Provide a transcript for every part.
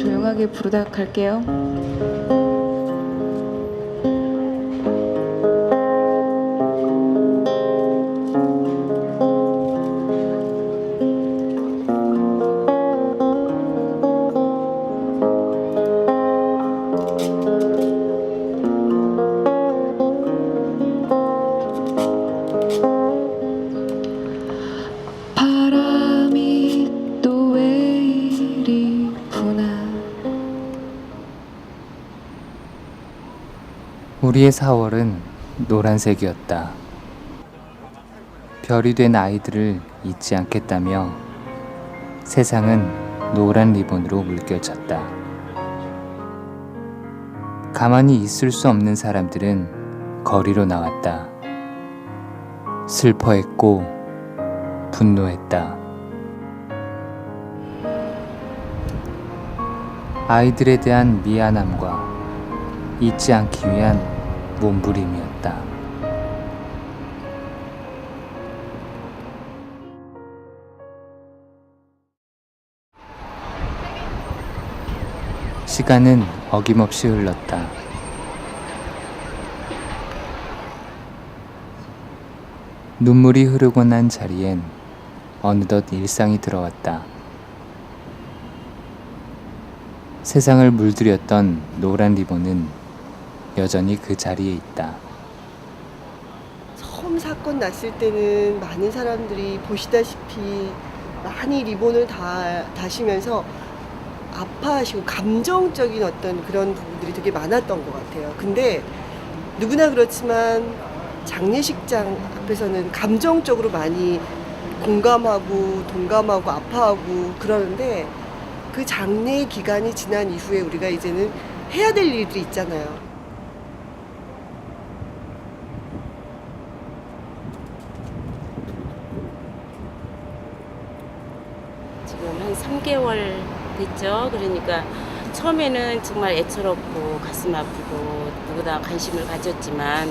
조용하게 부르다 갈게요. 바람이 또 왜 이리 부나. 우리의 4월은 노란색이었다. 별이 된 아이들을 잊지 않겠다며 세상은 노란 리본으로 물결쳤다. 가만히 있을 수 없는 사람들은 거리로 나왔다. 슬퍼했고 분노했다. 아이들에 대한 미안함과 잊지 않기 위한 몸부림이었다. 시간은 어김없이 흘렀다. 눈물이 흐르고 난 자리엔 어느덧 일상이 들어왔다. 세상을 물들였던 노란 리본은 여전히 그 자리에 있다. 처음 사건 났을 때는 많은 사람들이 보시다시피 많이 리본을 다시면서 아파하시고 감정적인 어떤 그런 부분들이 되게 많았던 것 같아요. 근데 누구나 그렇지만 장례식장 앞에서는 감정적으로 많이 공감하고 동감하고 아파하고 그러는데 그 장례 기간이 지난 이후에 우리가 이제는 해야 될 일들이 있잖아요. 지금 한 3개월 됐죠. 그러니까 처음에는 정말 애처롭고 가슴 아프고 누구나 관심을 가졌지만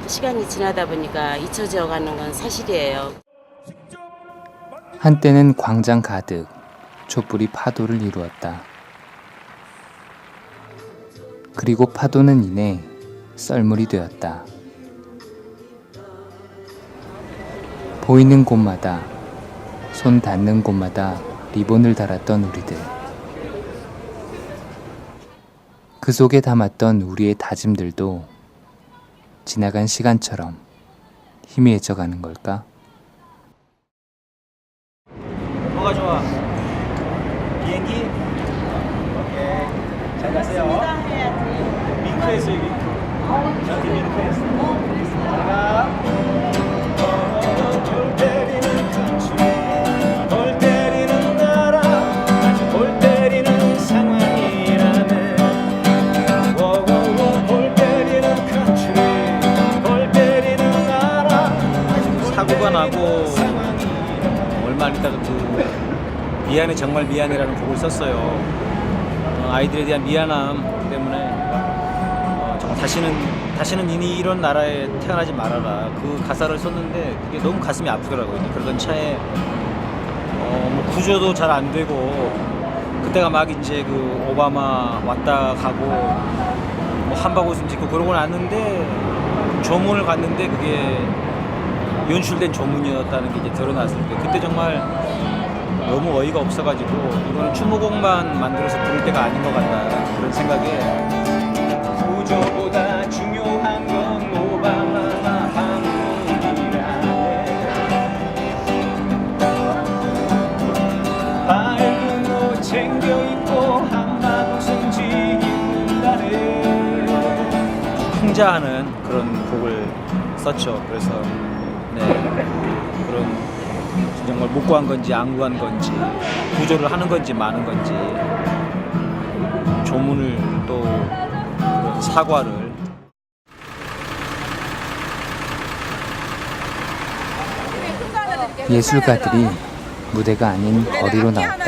시간이 지나다 보니까 잊혀져 가는 건 사실이에요. 한때는 광장 가득 촛불이 파도를 이루었다. 그리고 파도는 이내 썰물이 되었다. 보이는 곳마다, 손 닿는 곳마다 리본을 달았던 우리들. 그 속에 담았던 우리의 다짐들도 지나간 시간처럼 희미해져 가는 걸까? 뭐가 좋아? 비행기? 오케이. 잘 가세요. 윙크했어, 여기. 저한테 윙크했어. 잘 가. 골 때리는 country, 골 때리는 나라, 아주 골 때리는 상황이라네. 워워워, 골 때리는 country, 골 때리는 나라, 사고가 나고 얼마 안 있다가 미안해 정말 미안해라는 곡을 썼어요. 아이들에 대한 미안함 때문에 정말 다시는 이니 이런 나라에 태어나지 말아라 그 가사를 썼는데 그게 너무 가슴이 아프더라고요. 그러던 차에 뭐 구조도 잘 안 되고 그때가 막 이제 그 오바마 왔다 가고 뭐 한바구음 짓고 그러고 났는데 조문을 갔는데 그게 연출된 조문이었다는 게 이제 드러났을 때 그때 정말 너무 어이가 없어가지고 이거는 추모곡만 만들어서 부를 때가 아닌 것 같다 그런 생각에 구조보다 중요한 건 오바마나 한국이라네 밝은 옷 챙겨 입고 한바구음 짓는다네 풍자하는 그런 곡을 썼죠. 그래서 그런 정말 못 구한 건지 안 구한 건지 구조를 하는 건지 마는 건지 조문을 또 그런 사과를 예술가들이 무대가 아닌 거리로 나왔다.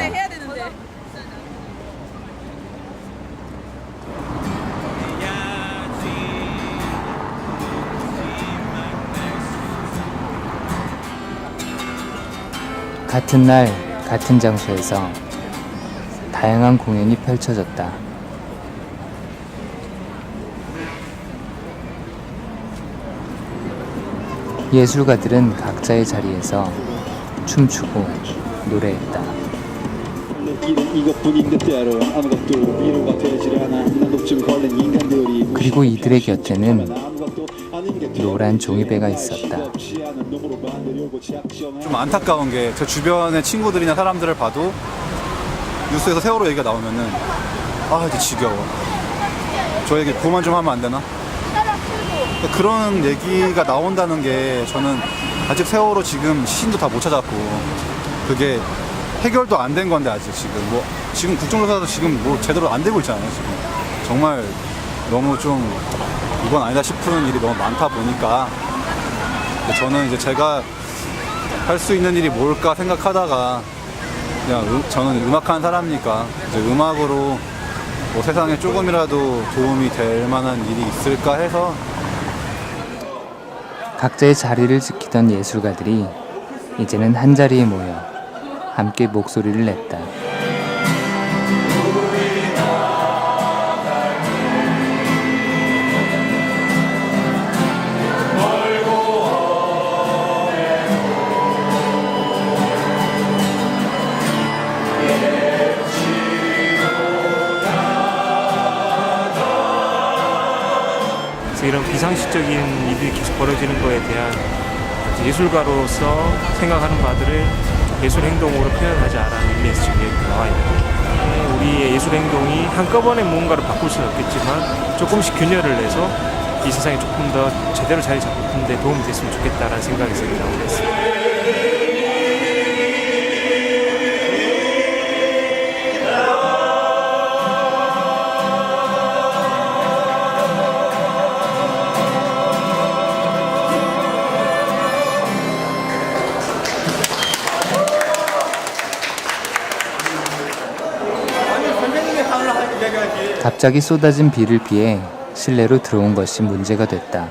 같은 날 같은 장소에서 다양한 공연이 펼쳐졌다. 예술가들은 각자의 자리에서 춤추고 노래했다. 그리고 이들의 곁에는 노란 종이배가 있었다. 좀 안타까운 게 제 주변의 친구들이나 사람들을 봐도 뉴스에서 세월호 얘기가 나오면은 이제 지겨워. 저에게 그만 좀 하면 안 되나? 그런 얘기가 나온다는 게 저는 아직 세월호 지금 시신도 다 못 찾았고 그게 해결도 안 된 건데 아직 지금 국정조사도 지금 제대로 안 되고 있잖아요. 지금 정말 너무 좀 이건 아니다 싶은 일이 너무 많다 보니까 저는 이제 제가 할 수 있는 일이 뭘까 생각하다가 그냥 저는 음악하는 사람이니까 이제 음악으로 세상에 조금이라도 도움이 될 만한 일이 있을까 해서 각자의 자리를 지키던 예술가들이 이제는 한자리에 모여 함께 목소리를 냈다. 이런 비상식적인 일이 계속 벌어지는 거에 대한 예술가로서 생각하는 바들을 예술 행동으로 표현하자라는 의미에서 지금 여기 나와 있는 거예요. 우리의 예술 행동이 한꺼번에 뭔가를 바꿀 수는 없겠지만 조금씩 균열을 내서 이 세상에 조금 더 제대로 자리 잡는 데 도움이 됐으면 좋겠다라는 생각에서 여기 나오게 됐습니다. 갑자기 쏟아진 비를 피해 실내로 들어온 것이 문제가 됐다.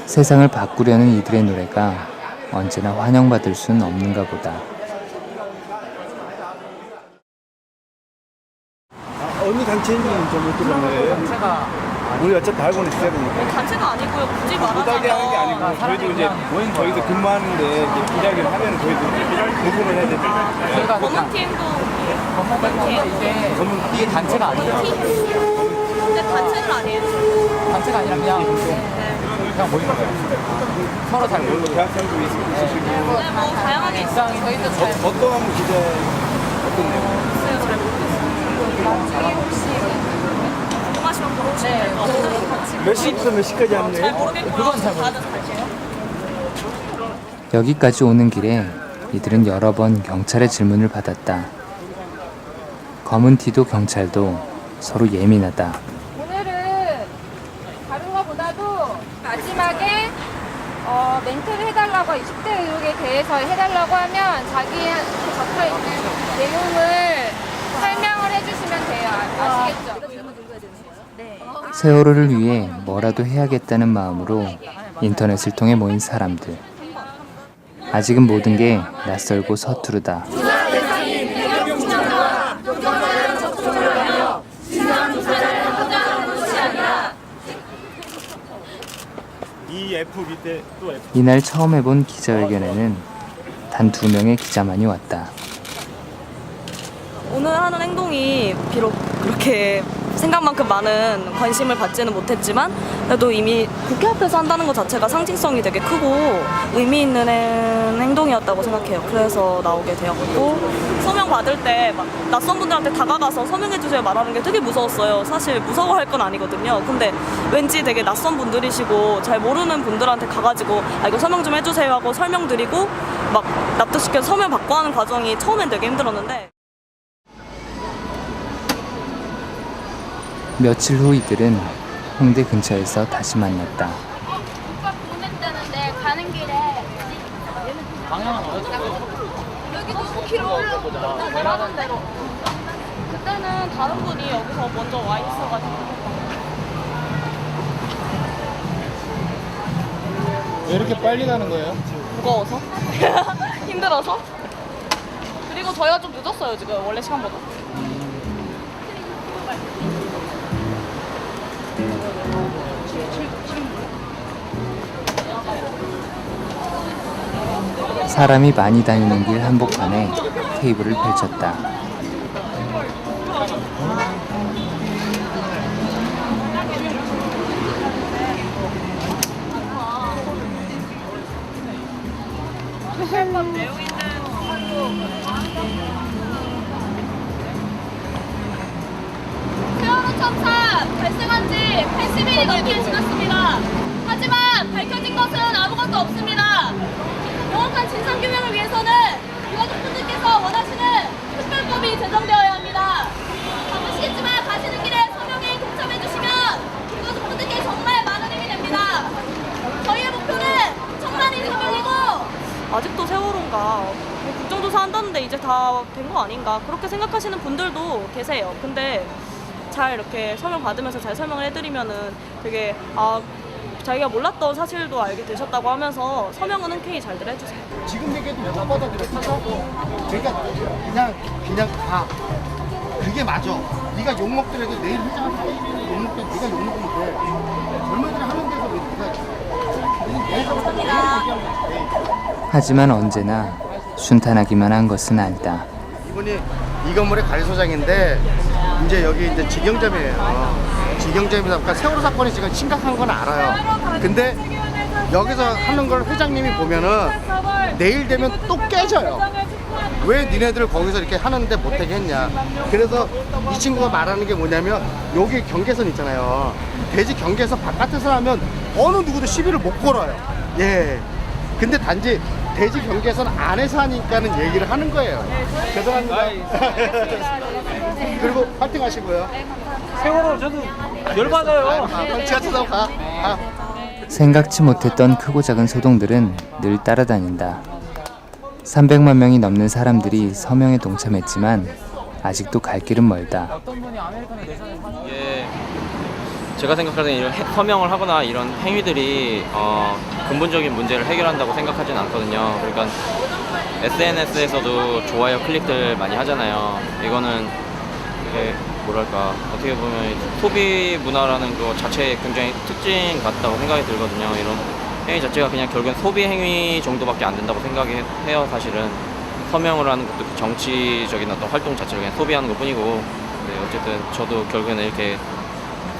세상을 바꾸려는 이들의 노래가 언제나 환영받을 수는 없는가 보다. 어느 단체인지는 좀 못 들었는데 단체가 우리 어차피 알고는 있어야 되니까 단체가 아니고요. 굳이 부탁이 하는 게 말하자면 아니고 저희도 이제 저희도 근무하는데 이제 이야기를 하면 저희도 보고를 해야 되니까 검은 팀도 이게 단체가 아니에요. 근데 단체는 아니에요. 단체가 아니라 그냥 모이는 거예요. 서로 잘 모르고 대학생도 있으시고 네, 뭐 다양하게 있어요. 저희도 어떤 기대 어떤 내용? 있어요. 잘 모르겠어요. 궁금하시면 물어보시면 될 것 같아요. 몇 시부터 몇 시까지 하는 잘 거예요? 모르겠고요. 다들 잘게요. 여기까지 오는 길에 이들은 여러 번 경찰의 질문을 받았다. 검은 티도 경찰도 서로 예민하다. 오늘은 다른 거보다도 마지막에 멘트를 해달라고 20대 의혹에 대해서 해달라고 하면 자기한테 적혀있는 내용을 설명을 해주시면 돼요. 아시겠죠? 세월호를 위해 뭐라도 해야겠다는 마음으로 인터넷을 통해 모인 사람들. 아직은 모든 게 낯설고 서투르다. 이 F 밑에 또 F. 이날 처음 해본 기자회견에는 단 2명의 기자만이 왔다. 오늘 하는 행동이 비록 그렇게 생각만큼 많은 관심을 받지는 못했지만 그래도 이미 국회 앞에서 한다는 것 자체가 상징성이 되게 크고 의미 있는 행동이었다고 생각해요. 그래서 나오게 되었고 서명 받을 때 막 낯선 분들한테 다가가서 서명해주세요 말하는 게 되게 무서웠어요. 사실 무서워할 건 아니거든요. 근데 왠지 되게 낯선 분들이시고 잘 모르는 분들한테 가가지고 이거 서명 좀 해주세요 하고 설명드리고 막 납득시켜서 서명 받고 하는 과정이 처음엔 되게 힘들었는데 며칠 후 이들은 홍대 근처에서 다시 만났다. 오빠 보냈다는데 가는 길에 방향은 여기 너무 길어 올라가 원하는 대로. 그때는 다른 분이 여기서 먼저 와 있어가지고 왜 이렇게 빨리 가는 거예요? 무거워서 힘들어서 그리고 그리고 저희가 좀 늦었어요, 지금 원래 시간보다. 사람이 많이 다니는 길 한복판에 테이블을 펼쳤다. 세월호 참사 발생한 지 80일이 넘게 지났습니다. 하지만 밝혀진 것은 아무것도 없습니다. 명확한 진상규명을 위해서는 유가족분들께서 원하시는 특별법이 제정되어야 합니다. 바쁘시겠지만 가시는 길에 서명에 동참해주시면 유가족분들께 정말 많은 힘이 됩니다. 저희의 목표는 1000만인 서명이고 아직도 세월호인가 뭐 국정조사 한다는데 이제 다 된 거 아닌가 그렇게 생각하시는 분들도 계세요. 근데 잘 이렇게 서명 받으면서 잘 설명을 해드리면은 되게 자기가 몰랐던 사실도 알게 되셨다고 하면서 서명은 흔쾌히 잘들 해주세요. 지금 얘기해도 못 받아들였어. 그러니까 그냥 가. 그게 맞아. 네가 욕 먹더라도 내일 회장을 다 욕 먹더라도 네가 욕 먹으면 돼. 젊은이들 하는 데서 왜 네가 하지만 언제나 순탄하기만 한 것은 아니다. 이분이 이 건물의 관리소장인데 이제 여기 이제 직영점이에요. 직영점이다 보니까 세월호 사건이 지금 심각한 건 알아요. 근데 여기서 하는 걸 회장님이 보면은 내일 되면 또 깨져요. 왜 니네들 거기서 이렇게 하는데 못하게 했냐. 그래서 이 친구가 말하는 게 뭐냐면 여기 경계선 있잖아요. 대지 경계선 바깥에서 하면 어느 누구도 시비를 못 걸어요. 예. 근데 단지 대지 경계선 안에서 하니까는 얘기를 하는 거예요. 죄송합니다. 그리고 파이팅 하시고요. 세월호 저도 열받아요. 지하철 타고 가. 생각지 못했던 크고 작은 소동들은 늘 따라다닌다. 300만 명이 넘는 사람들이 서명에 동참했지만 아직도 갈 길은 멀다. 예, 제가 생각하는 이런 서명을 하거나 이런 행위들이 근본적인 문제를 해결한다고 생각하진 않거든요. 그러니까 SNS에서도 좋아요 클릭들 많이 하잖아요. 이거는 이게 뭐랄까 어떻게 보면 소비 문화라는 거 자체에 굉장히 특징 같다고 생각이 들거든요. 이런 행위 자체가 그냥 결국엔 소비 행위 정도밖에 안 된다고 생각해요. 사실은 서명을 하는 것도 정치적인 어떤 활동 자체를 그냥 소비하는 것 뿐이고, 네, 어쨌든 저도 결국에는 이렇게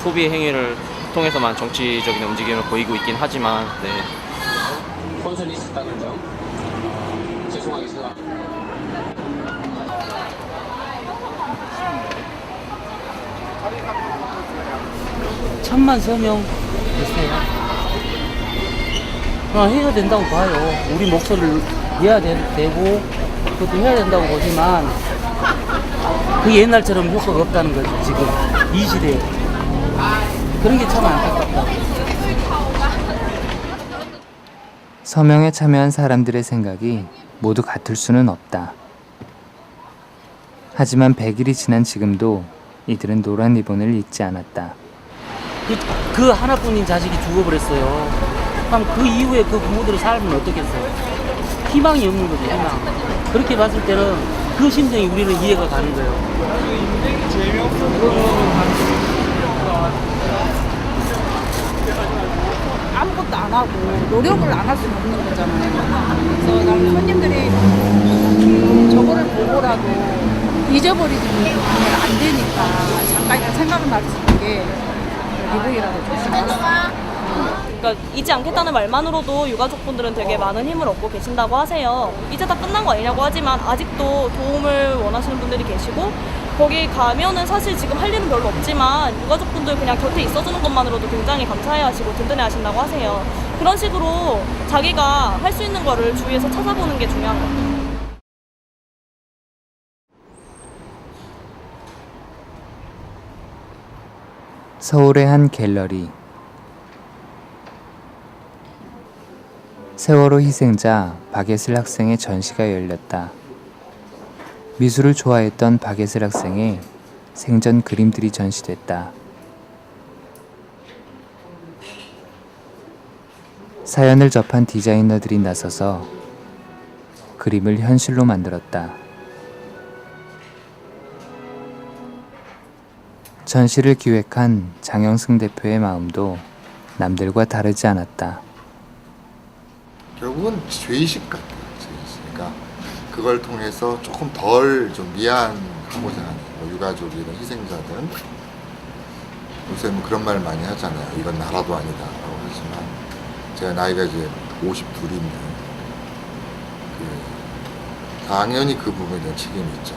소비 행위를 통해서만 정치적인 움직임을 보이고 있긴 하지만, 네. 혼선이 있었다는 점 죄송하게 생각합니다. 천만 서명 됐어요. 해야 된다고 봐요. 우리 목소리를 내야 되고 그것도 해야 된다고 보지만 그게 옛날처럼 효과가 없다는 거죠. 지금 이 시대에 그런 게 참 안타깝다. 서명에 참여한 사람들의 생각이 모두 같을 수는 없다. 하지만 100일이 지난 지금도 이들은 노란 리본을 잊지 않았다. 그 하나뿐인 자식이 죽어버렸어요. 그럼 그 이후에 그 부모들의 삶은 어떻겠어요? 희망이 없는 거죠, 희망. 그렇게 봤을 때는 그 심정이 우리는 이해가 가는 거예요. 아무것도 안 하고 노력을 안 할 수는 없는 거잖아요. 그래서 나는 손님들이 저거를 보고라도 잊어버리지는 안 되니까 잠깐이라도 생각을 할 수 있는 게 리본이라고 좋습니다. 그러니까 잊지 않겠다는 말만으로도 유가족분들은 되게 많은 힘을 얻고 계신다고 하세요. 이제 다 끝난 거 아니냐고 하지만 아직도 도움을 원하시는 분들이 계시고, 거기 가면은 사실 지금 할 일은 별로 없지만 유가족분들 그냥 곁에 있어주는 것만으로도 굉장히 감사해하시고 든든해 하신다고 하세요. 그런 식으로 자기가 할 수 있는 거를 주위에서 찾아보는 게 중요한 것 같아요. 서울의 한 갤러리. 세월호 희생자 박예슬 학생의 전시가 열렸다. 미술을 좋아했던 박예슬 학생의 생전 그림들이 전시됐다. 사연을 접한 디자이너들이 나서서 그림을 현실로 만들었다. 전시를 기획한 장영승 대표의 마음도 남들과 다르지 않았다. 결국은 죄의식 같아요. 죄의식. 그러니까 그걸 통해서 조금 덜 좀 미안하고자 하는 뭐 유가족이든 희생자든 요새 뭐 그런 말 많이 하잖아요. 이건 나라도 아니다 라고 하지만 제가 나이가 이제 52인데 당연히 그 부분에 대한 책임이 있죠.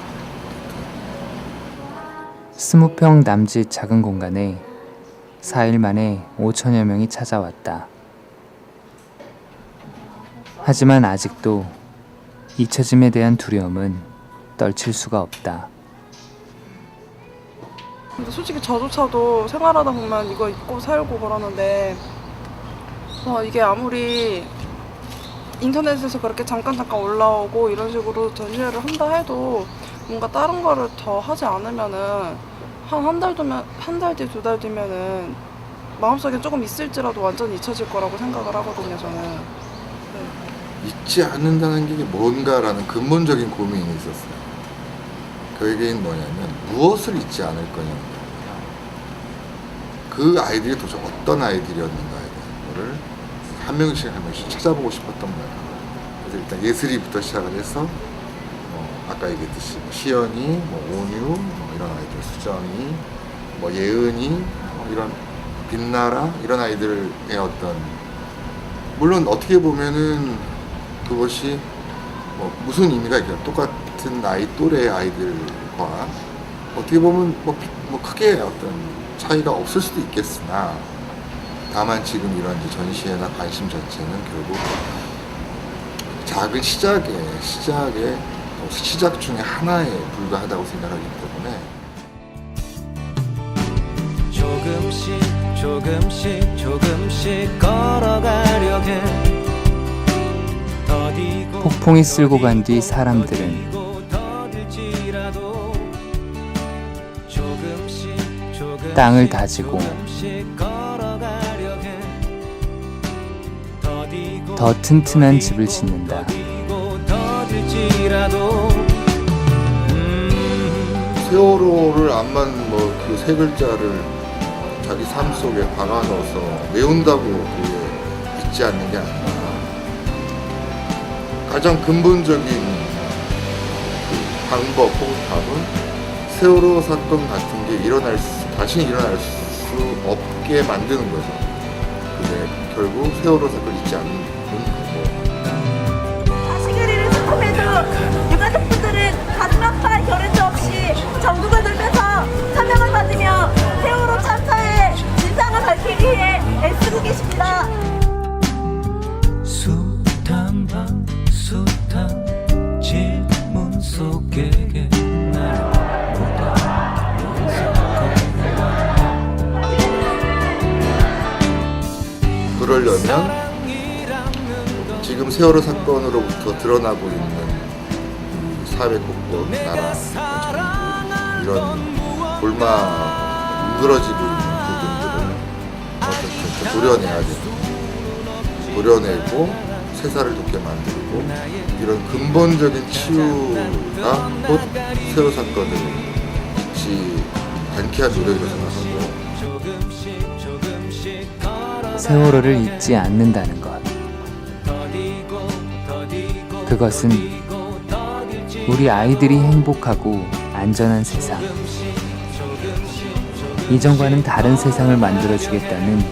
20평 남짓 작은 공간에 4일 만에 5천여 명이 찾아왔다. 하지만 아직도 잊혀짐에 대한 두려움은 떨칠 수가 없다. 근데 솔직히 저조차도 생활하다 보면 이거 입고 살고 그러는데 이게 아무리 인터넷에서 그렇게 잠깐 올라오고 이런 식으로 전시회를 한다 해도 뭔가 다른 거를 더 하지 않으면은 한 달 뒤, 2달 뒤면은 마음속에 조금 있을지라도 완전히 잊혀질 거라고 생각을 하거든요, 저는. 네. 잊지 않는다는 게 뭔가라는 근본적인 고민이 있었어요. 그 얘기는 뭐냐면 무엇을 잊지 않을 거냐는 거예요. 그 아이들이 도대체 어떤 아이들이었는가에 대한 거를 한 명씩 찾아보고 싶었던 거예요. 그래서 일단 예슬이부터 시작을 해서 아까 얘기했듯이 시연이, 온유, 이런 아이들, 수정이, 예은이, 이런 빛나라 이런 아이들의 어떤 물론 어떻게 보면은 그것이 무슨 의미가 있겠냐 똑같은 나이 또래의 아이들과 어떻게 보면 크게 어떤 차이가 없을 수도 있겠으나 다만 지금 이런 이제 전시회나 관심 자체는 결국 작은 시작 중에 하나에 불과하다고 생각하기 때문에 조금씩 걸어가려 해. 폭풍이 쓸고 간 뒤 사람들은 땅을 다지고 더 튼튼한 집을 짓는다. 세월호를 암만 그 세 글자를 자기 삶 속에 박아 넣어서 외운다고 그게 잊지 않는 게 아니라 가장 근본적인 방법 혹은 답은 세월호 사건 같은 게 다시는 일어날 수 없게 만드는 거죠. 근데 결국 세월호 사건을 잊지 않는 거고. 자식을 잃은 슬픔에도 유가족분들은 가슴 아파 결연도 없이 전국을 돌면서 사명을 받으며 세월호 참사의 진상을 밝히기 위해 애쓰고 계십니다. 숱한 밤 숱한 질문 속에 그러려면 지금 세월호 사건으로부터 드러나고 있는 사회 곳곳 나라 전국 이런 골마 뭉그러지고 있는 부분들을 어떻게 도려내야 되고 도려내고 세살을 돋게 만들고 이런 근본적인 치유가 곧 세월호 사건을 잊지 않게 한 노력이라고 생각하고 세월호를 잊지 않는다는 것. 그것은 우리 아이들이 행복하고 안전한 세상, 이전과는 다른 세상을 만들어주겠다는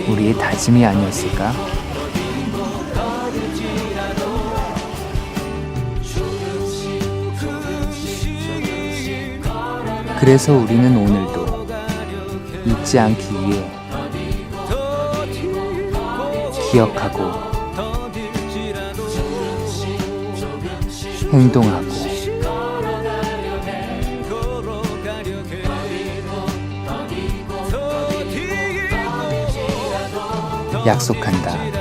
우리의 다짐이 아니었을까? 그래서 우리는 오늘도 잊지 않기 위해 기억하고 행동하고 약속한다.